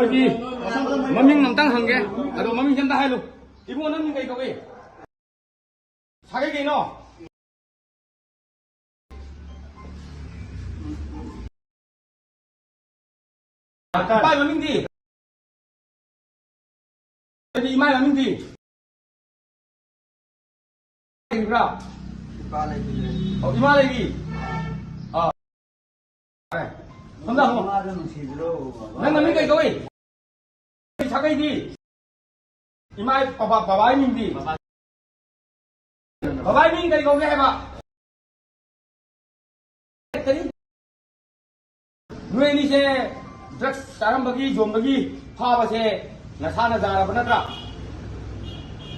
ꯑꯩꯈꯣꯏꯒꯤ ꯃꯃꯤꯡ ꯑꯝꯇꯪ ꯍꯪꯒꯦ ꯑꯗꯣ ꯃꯃꯤꯡ ꯑꯝꯇ ꯍꯥꯏꯂꯨ 이거 ꯅꯪ ꯀꯩ ꯀꯧꯏ 사ꯒꯩ ꯀꯩꯅꯣ 이빠이 머밍디 여기 이마이 머밍디 그라 이마 레기 혼자 한 난 머밍 कई कौई 사ꯒꯩ디 이마이 바바이 밍디 바바이 밍 कई कौगे है बा ꯅꯣꯏ ꯑꯅꯤꯁꯦ ꯗ꯭ꯔꯒꯁ ꯆꯥꯔꯝꯕꯒꯤ ꯌꯣꯟꯕꯒꯤ ꯐꯥꯕꯁꯦ ꯅꯁꯥꯅ ꯌꯥꯔꯕ ꯅꯠꯇ꯭ꯔꯥ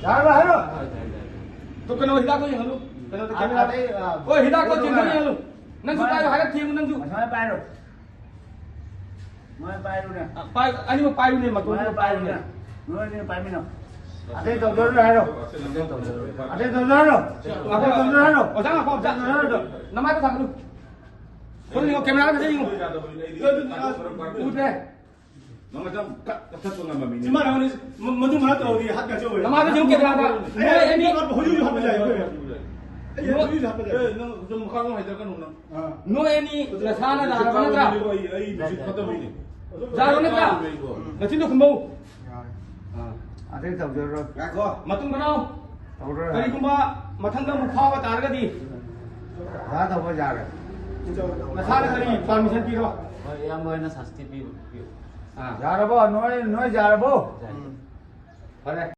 ꯌꯥꯔꯕ ꯍꯥꯏꯔꯣ ꯇꯣ ꯀꯩꯅꯣ ꯍꯤꯗꯥꯛꯇꯣ ꯌꯦꯡꯍꯜꯂꯨ ꯀꯩꯅꯣꯗ ꯀꯦꯃꯦꯔꯥꯗ ꯍꯣꯏ ꯍꯤꯗꯥꯛꯇꯣ ꯆꯤꯡꯈꯠ ꯌꯦꯡꯍꯜꯂꯨ ꯅꯪꯁꯨ ꯄꯥꯏꯔꯣ ꯍꯥꯏꯔꯞ ꯊꯦꯡꯉꯨ ꯅꯪꯁꯨ ꯃꯁꯥ ꯄꯥꯏꯔꯣ ꯅꯣꯏ ꯄꯥꯏꯔꯨꯅꯦ ꯑꯅꯤꯃꯛ ꯄꯥꯏꯔꯨꯅꯦ ꯃꯇꯣꯟꯗ ꯄꯥꯏꯔꯨꯅꯦ ꯅꯣꯏꯅꯦ ꯄꯥꯏꯃꯤꯟꯅꯣ ꯑꯇꯩ ꯇꯧꯖꯔꯣ ꯍꯥꯏꯔꯣ ꯑꯇꯩ ꯇꯧꯖꯔꯣ ꯑꯇꯩ ꯇꯧꯖꯔꯣ 어장 아빠 없자 나마도 당근 손 이거 카메라 가서 이거 우대 너가 좀 깍깍 쏘나 봐. 지만 아니 먼저 말했다 어디 학교 저 왜? 나마도 지금 카메라다 애니 호주주 하면 돼 이거. 호주주 하면 돼. 너좀 가고 해야 될까 너는? 노에니 나사나 나라 나라 이 무슨 갔다 보이니? 자로 나라 나 진짜 금방 ꯑꯇꯩ ꯇꯧꯖꯔꯣ matung banaw ꯇꯧꯔꯣ ꯀꯔꯤꯒꯨꯝꯕ ꯃꯊꯪꯗ ꯑꯃꯨꯛ ꯐꯥꯕ ꯇꯥꯔꯒꯗꯤ ꯗꯥ ꯇꯧꯕ ꯌꯥꯔꯦ ꯅꯁꯥꯅ ꯀꯔꯤ ꯄꯥꯔꯃꯤꯁꯟ ꯄꯤꯔꯣ ꯏꯌꯥꯝꯕ ꯑꯣꯏꯅ ꯁꯥꯁꯇꯤ ꯄꯤꯌꯨ ꯌꯥꯔꯕꯣ ꯅꯣꯏ ꯌꯥꯔꯕꯣ ꯐꯔꯦ